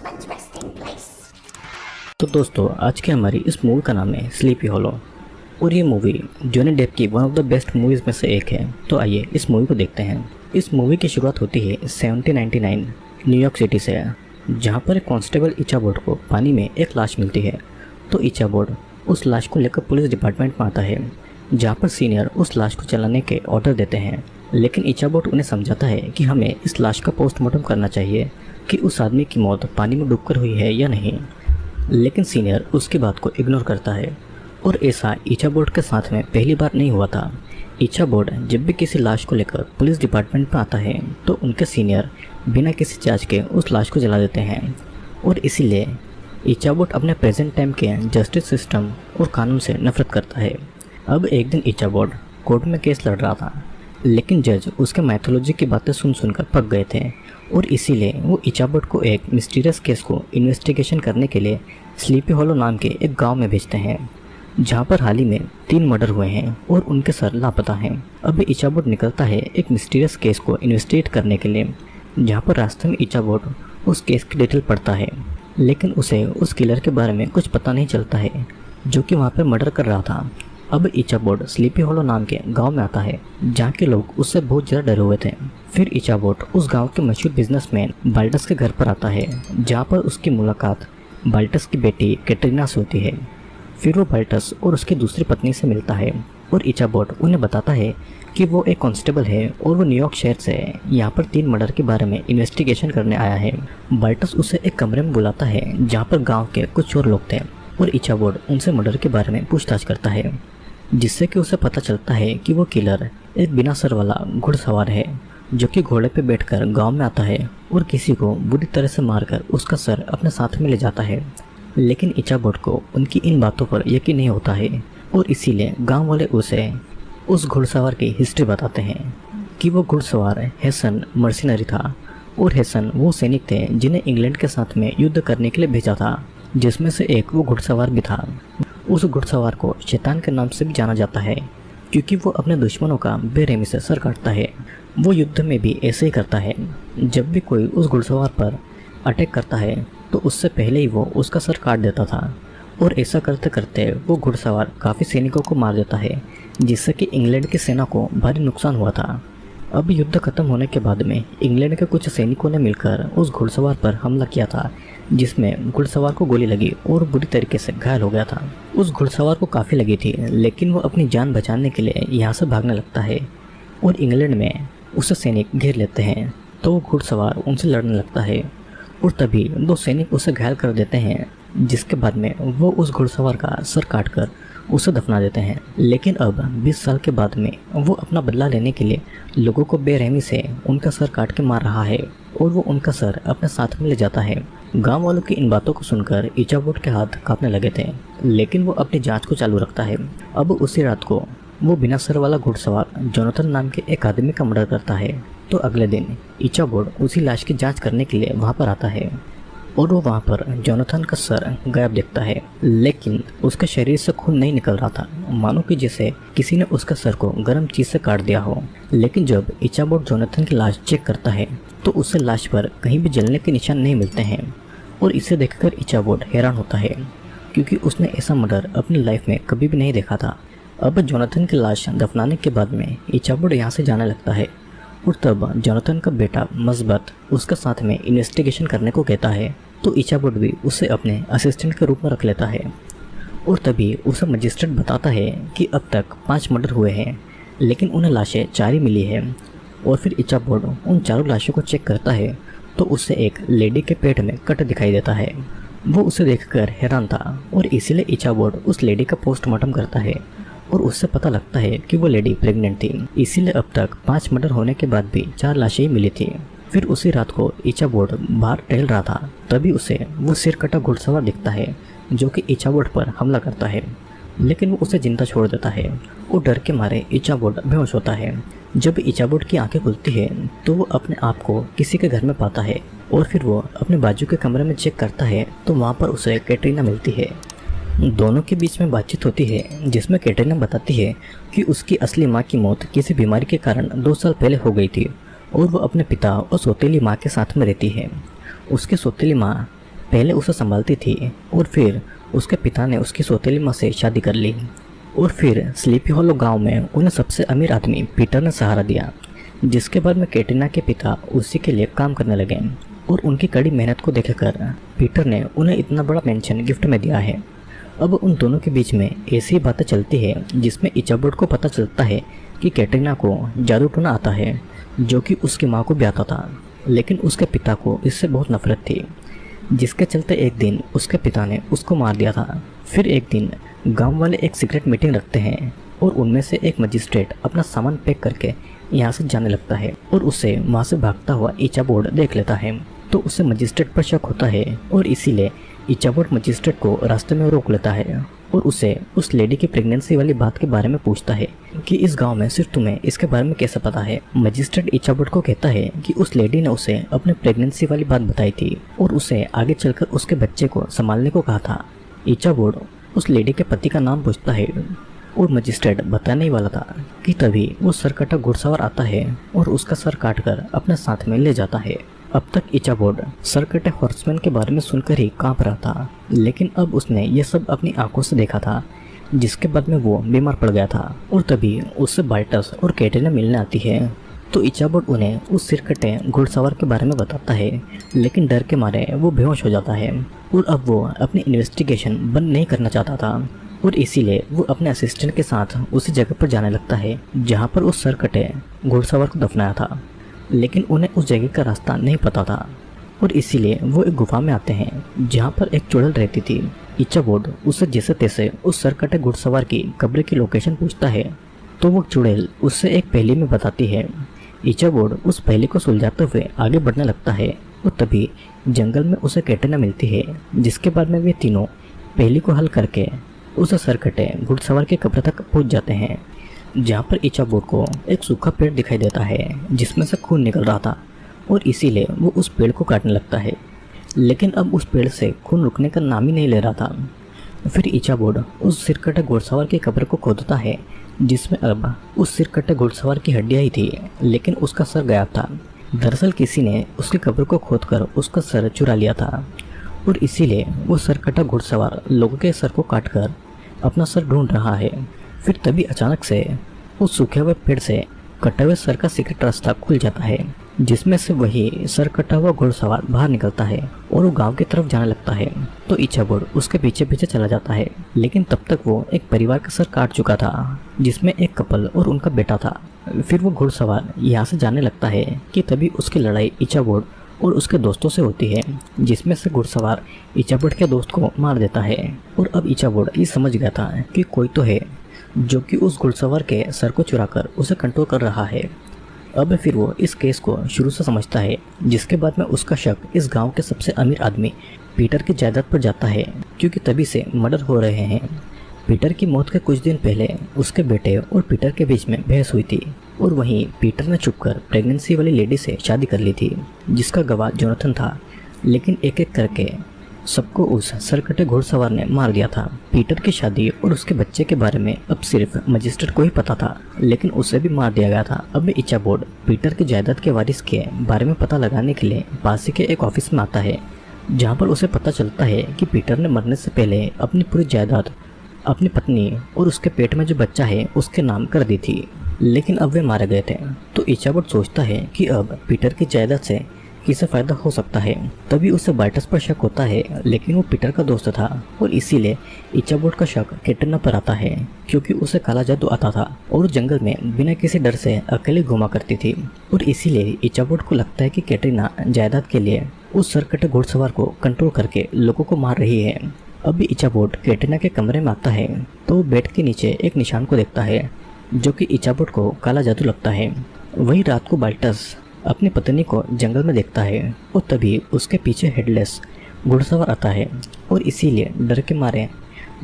Postman's resting place. तो दोस्तों आज की हमारी इस मूवी का नाम है स्लीपी हॉलो और ये मूवी जॉनी डेप की one of the best movies में से एक है। तो आइए इस मूवी को देखते हैं। इस मूवी की शुरुआत होती है 1799 न्यूयॉर्क सिटी से, जहाँ पर एक कांस्टेबल इचाबोर्ड को पानी में एक लाश मिलती है। तो इचाबोर्ड उस लाश को लेकर पुलिस डिपार्टमेंट में आता है, जहाँ पर सीनियर उस लाश को चलाने के ऑर्डर देते हैं। लेकिन इचाबोर्ड उन्हें समझाता है कि हमें इस लाश का पोस्टमार्टम करना चाहिए कि उस आदमी की मौत पानी में डूबकर हुई है या नहीं। लेकिन सीनियर उसकी बात को इग्नोर करता है और ऐसा इचाबोर्ड के साथ में पहली बार नहीं हुआ था। इचाबोर्ड जब भी किसी लाश को लेकर पुलिस डिपार्टमेंट में आता है तो उनके सीनियर बिना किसी जांच के उस लाश को जला देते हैं और इसीलिए इचाबोर्ड अपने प्रेजेंट टाइम के जस्टिस सिस्टम और कानून से नफरत करता है। अब एक दिन इचाबोर्ड कोर्ट में केस लड़ रहा था, लेकिन जज उसके मैथोलॉजी की बातें सुनकर पक गए थे और इसीलिए वो इचाबोर्ड को एक मिस्टीरियस केस को इन्वेस्टिगेशन करने के लिए स्लीपी हॉलो नाम के एक गांव में भेजते हैं, जहां पर हाल ही में 3 मर्डर हुए हैं और उनके सर लापता हैं। अब इचाबोर्ड निकलता है एक मिस्टीरियस केस को इन्वेस्टिगेट करने के लिए, जहां पर रास्ते में इचाबोर्ड उस केस की डिटेल पढ़ता है, लेकिन उसे उस किलर के बारे में कुछ पता नहीं चलता है जो कि वहाँ पर मर्डर कर रहा था। अब इचाबोर्ड स्लीपी हॉलो नाम के गांव में आता है, जहाँ के लोग उससे बहुत ज़्यादा डरे हुए थे। फिर इचाबोर्ड उस गांव के मशहूर बिजनेसमैन बाल्टस के घर पर आता है, जहाँ पर उसकी मुलाकात बाल्टस की बेटी कैटरीना से होती है। फिर वो बाल्टस और उसकी दूसरी पत्नी से मिलता है और इचाबोर्ड उन्हें बताता है कि वो एक कांस्टेबल है और वो न्यूयॉर्क शहर से यहाँ पर 3 मर्डर के बारे में इन्वेस्टिगेशन करने आया है। बाल्टस उसे एक कमरे में बुलाता है, जहाँ पर गाँव के कुछ और लोग थे और इचाबोर्ड उनसे मर्डर के बारे में पूछताछ करता है, जिससे कि उसे पता चलता है कि वो किलर एक बिना सर वाला घुड़सवार है, जो कि घोड़े पे बैठकर गांव में आता है और किसी को बुरी तरह से मारकर उसका सर अपने साथ में ले जाता है। लेकिन इचाबोर्ड को उनकी इन बातों पर यकीन नहीं होता है और इसीलिए गांव वाले उसे उस घुड़सवार की हिस्ट्री बताते हैं कि वो घुड़सवार हेसन मर्सिनरी था और हेसन वो सैनिक थे जिन्हें इंग्लैंड के साथ में युद्ध करने के लिए भेजा था, जिसमें से एक वो घुड़सवार भी था। उस घुड़सवार को शैतान के नाम से भी जाना जाता है, क्योंकि वो अपने दुश्मनों का बेरहमी से सर काटता है। वो युद्ध में भी ऐसे ही करता है। जब भी कोई उस घुड़सवार पर अटैक करता है तो उससे पहले ही वो उसका सर काट देता था और ऐसा करते करते वो घुड़सवार काफ़ी सैनिकों को मार देता है, जिससे कि इंग्लैंड की सेना को भारी नुकसान हुआ था। अब युद्ध खत्म होने के बाद में इंग्लैंड के कुछ सैनिकों ने मिलकर उस घुड़सवार पर हमला किया था, जिसमें घुड़सवार को गोली लगी और बुरी तरीके से घायल हो गया था। उस घुड़सवार को काफ़ी लगी थी, लेकिन वो अपनी जान बचाने के लिए यहाँ से भागने लगता है और इंग्लैंड में उसे सैनिक घेर लेते हैं। तो वो घुड़सवार उनसे लड़ने लगता है और तभी 2 सैनिक उसे घायल कर देते हैं, जिसके बाद में वो उस घुड़सवार का सर काटकर उसे दफना देते हैं। लेकिन अब 20 साल के बाद में वो अपना बदला लेने के लिए लोगों को बेरहमी से उनका सर काट के मार रहा है और वो उनका सर अपने साथ में ले जाता है। गांव वालों की इन बातों को सुनकर इचाबोर्ड के हाथ कांपने लगे थे, लेकिन वो अपनी जांच को चालू रखता है। अब उसी रात को वो बिना सर वाला घुड़सवार जोनाथन नाम के एक आदमी का मर्डर करता है। तो अगले दिन इचाबोर्ड उसी लाश की जाँच करने के लिए वहाँ पर आता है और वो वहाँ पर जोनाथन का सर गायब देखता है, लेकिन उसके शरीर से खून नहीं निकल रहा था, मानो कि जैसे किसी ने उसका सर को गर्म चीज़ से काट दिया हो। लेकिन जब इचाबोर्ड जोनाथन की लाश चेक करता है तो उसे लाश पर कहीं भी जलने के निशान नहीं मिलते हैं और इसे देखकर इचाबोर्ड हैरान होता है, क्योंकि उसने ऐसा मर्डर अपनी लाइफ में कभी भी नहीं देखा था। अब जोनाथन की लाश दफनाने के बाद में इचाबोर्ड यहाँ से जाने लगता है और तब जोनाथन का बेटा मस्बत उसके साथ में इन्वेस्टिगेशन करने को कहता है। तो इचाबोर्ड भी उसे अपने असिस्टेंट के रूप में रख लेता है और तभी उसे मजिस्ट्रेट बताता है कि अब तक 5 मर्डर हुए हैं, लेकिन उन्हें लाशें 4 ही मिली है। और फिर इचाबोर्ड उन 4 लाशों को चेक करता है तो उसे एक लेडी के पेट में कट दिखाई देता है। वो उसे देखकर हैरान था और इसीलिए इचाबोर्ड उस लेडी का पोस्टमार्टम करता है और उससे पता लगता है कि वो लेडी प्रेग्नेंट थी। इसीलिए अब तक 5 मर्डर होने के बाद भी 4 लाशें ही मिली थी। फिर उसी रात को इचाबोर्ड बाहर टहल रहा था, तभी उसे वो सिर कटा घुड़सवार दिखता है जो कि इचाबोर्ड पर हमला करता है, लेकिन वो उसे जिंदा छोड़ देता है और डर के मारे इचाबोर्ड बेहोश होता है। जब इचाबोर्ड की आंखें खुलती है तो वो अपने आप को किसी के घर में पाता है और फिर वो अपने बाजू के कमरे में चेक करता है तो वहाँ पर उसे कैटरीना मिलती है। दोनों के बीच में बातचीत होती है, जिसमें कैटरीना बताती है कि उसकी असली माँ की मौत किसी बीमारी के कारण 2 साल पहले हो गई थी और वो अपने पिता और सौतेली माँ के साथ में रहती है। उसकी सौतेली माँ पहले उसे संभालती थी और फिर उसके पिता ने उसकी सौतेली माँ से शादी कर ली और फिर स्लीपी होलो गांव में उन्हें सबसे अमीर आदमी पीटर ने सहारा दिया, जिसके बाद में कैटरीना के पिता उसी के लिए काम करने लगे और उनकी कड़ी मेहनत को देखकर पीटर ने उन्हें इतना बड़ा पेंशन गिफ्ट में दिया है। अब उन दोनों के बीच में ऐसी बातें चलती है जिसमें इचाबोड को पता चलता है कि कैटरीना को जादू टोना आता है, जो कि उसकी माँ को भी आता था, लेकिन उसके पिता को इससे बहुत नफरत थी, जिसके चलते एक दिन उसके पिता ने उसको मार दिया था। फिर एक दिन गांव वाले एक सीक्रेट मीटिंग रखते हैं और उनमें से एक मजिस्ट्रेट अपना सामान पैक करके यहाँ से जाने लगता है और उसे वहाँ से भागता हुआ इचाबोड देख लेता है। तो उसे मजिस्ट्रेट पर शक होता है और इसीलिए इचाबोड मजिस्ट्रेट को रास्ते में रोक लेता है और उसे उस लेडी की प्रेगनेंसी वाली बात के बारे में पूछता है कि इस गांव में सिर्फ तुम्हें इसके बारे में कैसे पता है। मजिस्ट्रेट इचाबोड को कहता है कि उस लेडी ने उसे अपने प्रेगनेंसी वाली बात बताई थी और उसे आगे चलकर उसके बच्चे को संभालने को कहा था। इचाबोड उस लेडी के पति का नाम पूछता है और मजिस्ट्रेट बताने ही वाला था कि तभी वो सरकटा घुड़सवार आता है और उसका सर काटकर अपने साथ में ले जाता है। अब तक इचाबोड सरकटे हॉर्समैन के बारे में सुनकर ही कांप रहा था, लेकिन अब उसने ये सब अपनी आंखों से देखा था, जिसके बाद में वो बीमार पड़ गया था और तभी उससे बाल्टस और कैटरीना मिलने आती है। तो इचाबोड उन्हें उस सिरकटे घुड़सवार के बारे में बताता है, लेकिन डर के मारे वो बेहोश हो जाता है और अब वो अपनी इन्वेस्टिगेशन बंद नहीं करना चाहता था और इसीलिए वो अपने असिस्टेंट के साथ उसी जगह पर जाने लगता है जहाँ पर उस सरकटे घुड़सवार को दफनाया था, लेकिन उन्हें उस जगह का रास्ता नहीं पता था और इसीलिए वो एक गुफा में आते हैं जहाँ पर एक चुड़ैल रहती थी। इचाबोड उससे जैसे तैसे उस सरकटे घुड़सवार की कब्र की लोकेशन पूछता है तो वो चुड़ैल उससे एक पहेली में बताती है। इचाबोड उस पहेली को सुलझाते हुए आगे बढ़ने लगता है और तभी जंगल में उसे कैटरीना मिलती है, जिसके बाद में वे तीनों पहेली को हल करके उस सरकटे घुड़सवार की कब्र तक पहुँच जाते हैं, जहाँ पर इचाबोड को एक सूखा पेड़ दिखाई देता है जिसमें से खून निकल रहा था और इसीलिए वो उस पेड़ को काटने लगता है, लेकिन अब उस पेड़ से खून रुकने का नाम ही नहीं ले रहा था। फिर इचाबोड उस सिरकटे घुड़सवार की कब्र को खोदता है, जिसमें अब उस सिरकटे घुड़सवार की हड्डियाँ ही थी, लेकिन उसका सर गायब था। दरअसल किसी ने उसकी कब्र को खोदकर उसका सर चुरा लिया था और इसीलिए वो सरकटा घुड़सवार लोगों के सर को काटकर अपना सर ढूंढ रहा है। फिर तभी अचानक से उस सूखे हुए पेड़ से कटे हुए सर का सीक्रेट रास्ता खुल जाता है, जिसमें से वही सर कटा हुआ घुड़सवार बाहर निकलता है और वो गांव की तरफ जाने लगता है। तो इचाबोड उसके पीछे पीछे चला जाता है, लेकिन तब तक वो एक परिवार का सर काट चुका था, जिसमें एक कपल और उनका बेटा था। फिर वो घुड़सवार यहाँ से जाने लगता है कि तभी उसकी लड़ाई इचाबोड और उसके दोस्तों से होती है, जिसमें से घुड़सवार इचाबोड के दोस्त को मार देता है और अब इचाबोड ये समझ गया था कि कोई तो है जो कि उस घुड़सवार के सर को चुराकर उसे कंट्रोल कर रहा है। अब फिर वो इस केस को शुरू से समझता है, जिसके बाद में उसका शक इस गांव के सबसे अमीर आदमी पीटर की जायदाद पर जाता है, क्योंकि तभी से मर्डर हो रहे हैं। पीटर की मौत के कुछ दिन पहले उसके बेटे और पीटर के बीच में बहस हुई थी और वहीं पीटर ने छुपकर प्रेगनेंसी वाली लेडी से शादी कर ली थी, जिसका गवाह जोनाथन था, लेकिन एक एक करके सबको उस सरकटे घुड़सवार ने मार दिया था। पीटर की शादी और उसके बच्चे के बारे में अब सिर्फ मजिस्ट्रेट को ही पता था, लेकिन उसे भी मार दिया गया था। अब इचाबोड पीटर की जायदाद के वारिस के बारे में पता लगाने के लिए पास के एक ऑफिस में आता है, जहाँ पर उसे पता चलता है कि पीटर ने मरने से पहले अपनी पूरी जायदाद अपनी पत्नी और उसके पेट में जो बच्चा है उसके नाम कर दी थी, लेकिन अब वे मारे गए थे। तो इचाबोड सोचता है कि अब पीटर की जायदाद से किसे फायदा हो सकता है। तभी उसे बाल्टस पर शक होता है, लेकिन वो पीटर का दोस्त था और इसीलिए इचाबोड का शक कैटरीना पर आता है, क्योंकि उसे काला जादू आता था और जंगल में बिना किसी डर से अकेले घुमा करती थी और इसीलिए इचाबोड को लगता है कि कैटरीना जायदाद के लिए उस सरकटे घुड़सवार को कंट्रोल करके लोगों को मार रही है। अब भी इचाबोड कैटरीना के कमरे में आता है तो वो बेड के नीचे एक निशान को देखता है, जो कि इचाबोड को काला जादू लगता है। वही रात को बाल्टस अपनी पत्नी को जंगल में देखता है और तभी उसके पीछे हेडलेस घुड़सवार आता है और इसीलिए डर के मारे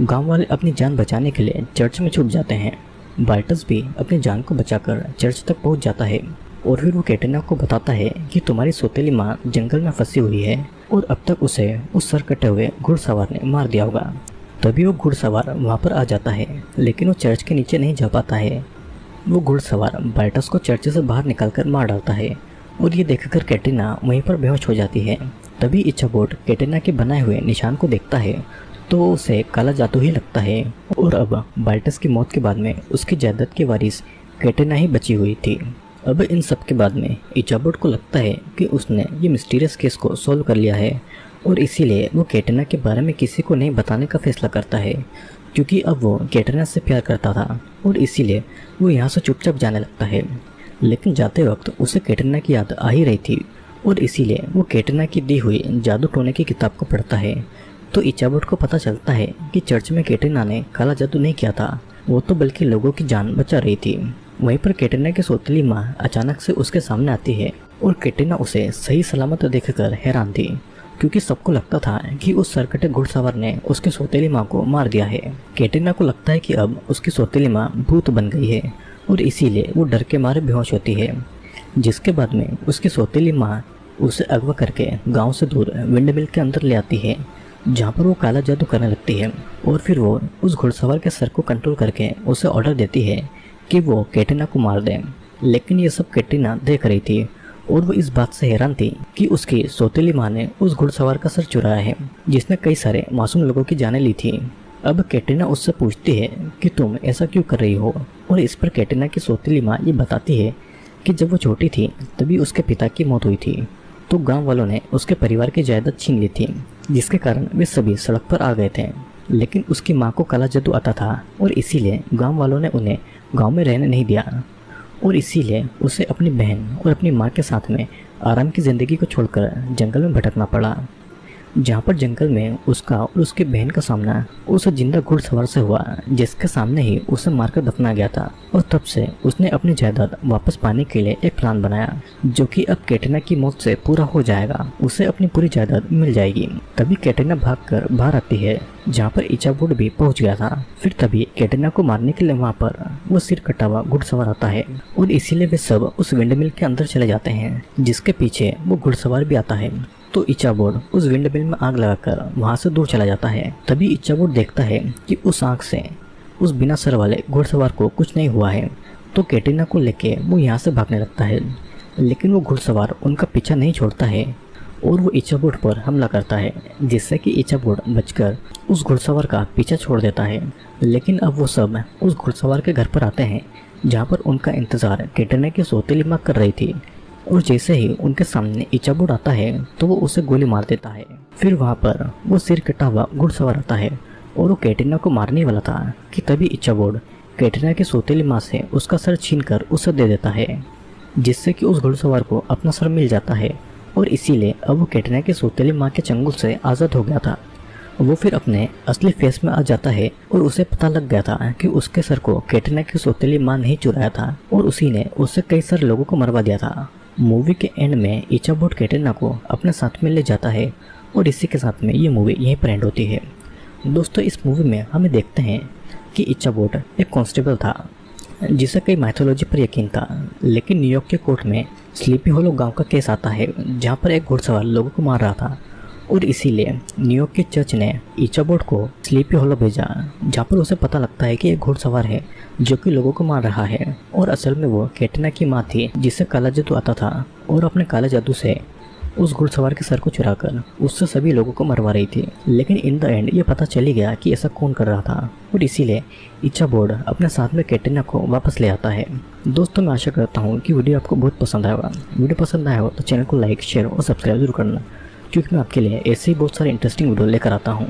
गांव वाले अपनी जान बचाने के लिए चर्च में छुप जाते हैं। बाल्टस भी अपनी जान को बचाकर चर्च तक पहुंच जाता है और फिर वो कैटरीना को बताता है कि तुम्हारी सौतेली माँ जंगल में फंसी हुई है और अब तक उसे उस सर कटे हुए घुड़सवार ने मार दिया होगा। तभी वो घुड़सवार वहाँ पर आ जाता है, लेकिन वो चर्च के नीचे नहीं जा पाता है। वो घुड़सवार बाल्टस को चर्च से बाहर निकालकर मार डालता है और ये देखकर कैटरीना वहीं पर बेहोश हो जाती है। तभी इच्छाबोर्ड कैटरीना के बनाए हुए निशान को देखता है तो उसे काला जादू ही लगता है और अब बाल्टस की मौत के बाद में उसकी जायदाद की वारिस कैटरीना ही बची हुई थी। अब इन सब के बाद में इच्छाबोर्ड को लगता है कि उसने ये मिस्टीरियस केस को सॉल्व कर लिया है और इसीलिए वो कैटरीना के बारे में किसी को नहीं बताने का फैसला करता है, क्योंकि अब वो कैटरीना से प्यार करता था और इसीलिए वो यहाँ से चुपचाप जाने लगता है। लेकिन जाते वक्त उसे कैटरीना की याद आ ही रही थी और इसीलिए वो कैटरीना की दी हुई जादू टोने की किताब को पढ़ता है तो इच्छाबोर्ड को पता चलता है कि चर्च में कैटरीना ने काला जादू नहीं किया था, वो तो बल्कि लोगों की जान बचा रही थी। वहीं पर कैटरीना की सौतेली माँ अचानक से उसके सामने आती है और कैटरीना उसे सही सलामत देखकर हैरान थी, क्योंकि सबको लगता था कि उस सरकटे घुड़सवार ने उसकी सौतेली माँ को मार दिया है। कैटरीना को लगता है कि अब उसकी सौतेली माँ भूत बन गई है और इसीलिए वो डर के मारे बेहोश होती है, जिसके बाद में उसकी सौतेली माँ उसे अगवा करके गांव से दूर विंडमिल के अंदर ले आती है, जहाँ पर वो काला जादू करने लगती है और फिर वो उस घुड़सवार के सर को कंट्रोल करके उसे ऑर्डर देती है कि वो कैटरीना को मार दे। लेकिन ये सब कैटरीना देख रही थी और वो इस बात से हैरान थी कि उसकी सौतेली माँ ने उस घुड़सवार का सर चुराया है जिसने कई सारे मासूम लोगों की जानें ली थी। अब कैटरीना उससे पूछती है कि तुम ऐसा क्यों कर रही हो, और इस पर कैटरीना की सौतेली माँ ये बताती है कि जब वो छोटी थी तभी उसके पिता की मौत हुई थी तो गांव वालों ने उसके परिवार की जायदाद छीन ली थी, जिसके कारण वे सभी सड़क पर आ गए थे। लेकिन उसकी माँ को काला जादू आता था और इसीलिए गांव वालों ने उन्हें गांव में रहने नहीं दिया और इसीलिए उसे अपनी बहन और अपनी माँ के साथ में आराम की ज़िंदगी को छोड़कर जंगल में भटकना पड़ा, जहाँ पर जंगल में उसका और उसकी बहन का सामना उस जिंदा घुड़सवार से हुआ जिसके सामने ही उसे मारकर दफनाया गया था। और तब से उसने अपनी जायदाद वापस पाने के लिए एक प्लान बनाया जो कि अब कैटरीना की मौत से पूरा हो जाएगा, उसे अपनी पूरी जायदाद मिल जाएगी। तभी कैटरीना भागकर बाहर आती है जहाँ पर इच्छाबोर्ड भी पहुंच गया था। फिर तभी कैटरीना को मारने के लिए वहाँ पर वो सिर कटा हुआ घुड़सवार आता है और इसीलिए वे सब उस विंडमिल के अंदर चले जाते हैं, जिसके पीछे वो घुड़सवार भी आता है। तो इच्छाबोर्ड उस विंडमिल में आग लगाकर वहां से दूर चला जाता है। तभी इच्छाबोर्ड देखता है कि उस आग से उस बिना सर वाले घुड़सवार को कुछ नहीं हुआ है, तो कैटरीना को लेके वो यहाँ से भागने लगता है। लेकिन वो घुड़सवार उनका पीछा नहीं छोड़ता है और वो इच्छाबोर्ड पर हमला करता है, जिससे कि इच्छाबोर्ड बचकर उस घुड़सवार का पीछा छोड़ देता है। लेकिन अब वो सब उस घुड़सवार के घर पर आते हैं जहाँ पर उनका इंतजार कैटरीना की सौतेली माँ कर रही थी, और जैसे ही उनके सामने इच्छाबोर्ड आता है तो वो उसे गोली मार देता है। फिर वहाँ पर वो सिर कटा हुआ घुड़सवार आता है और वो कैटरीना को मारने वाला था कि तभी इच्छाबोर्ड कैटरीना की सौतेली माँ से उसका सर छीनकर उसे दे देता है, जिससे कि उस घुड़सवार को अपना सर मिल जाता है और इसीलिए अब वो कैटरीना की सौतेली माँ के चंगुल से आज़ाद हो गया था। वो फिर अपने असली फेस में आ जाता है और उसे पता लग गया था कि उसके सर को कैटरीना की सौतेली माँ नहीं चुराया था और उसी ने उससे कई सारे लोगों को मरवा दिया था। मूवी के एंड में इच्छाबोर्ड कैटरीना को अपने साथ में ले जाता है और इसी के साथ में ये मूवी यहीं पर एंड होती है। दोस्तों, इस मूवी में हमें देखते हैं कि इच्छाबोर्ड एक कांस्टेबल था जिसे कई माइथोलॉजी पर यकीन था, लेकिन न्यूयॉर्क के कोर्ट में स्लीपी होलो गांव का केस आता है जहां पर एक घुड़सवार लोगों को मार रहा था और इसीलिए न्यूयॉर्क के चर्च ने इच्छाबोर्ड को स्लीपी होलो भेजा, जहाँ पर उसे पता लगता है कि एक घुड़सवार है जो कि लोगों को मार रहा है और असल में वो कैटरीना की माँ थी जिसे काला जादू आता था और अपने काला जादू से उस घुड़सवार के सर को चुराकर उससे सभी लोगों को मरवा रही थी। लेकिन इन द एंड ये पता चली गया कि ऐसा कौन कर रहा था और इसीलिए इच्छाबोर्ड अपने साथ में कैटरीना को वापस ले आता है। दोस्तों, मैं आशा करता हूँ कि वीडियो आपको बहुत पसंद आएगा। वीडियो पसंद आया हो तो चैनल को लाइक, शेयर और सब्सक्राइब जरूर करना, क्योंकि मैं आपके लिए ऐसे ही बहुत सारे इंटरेस्टिंग वीडियो लेकर आता हूँ।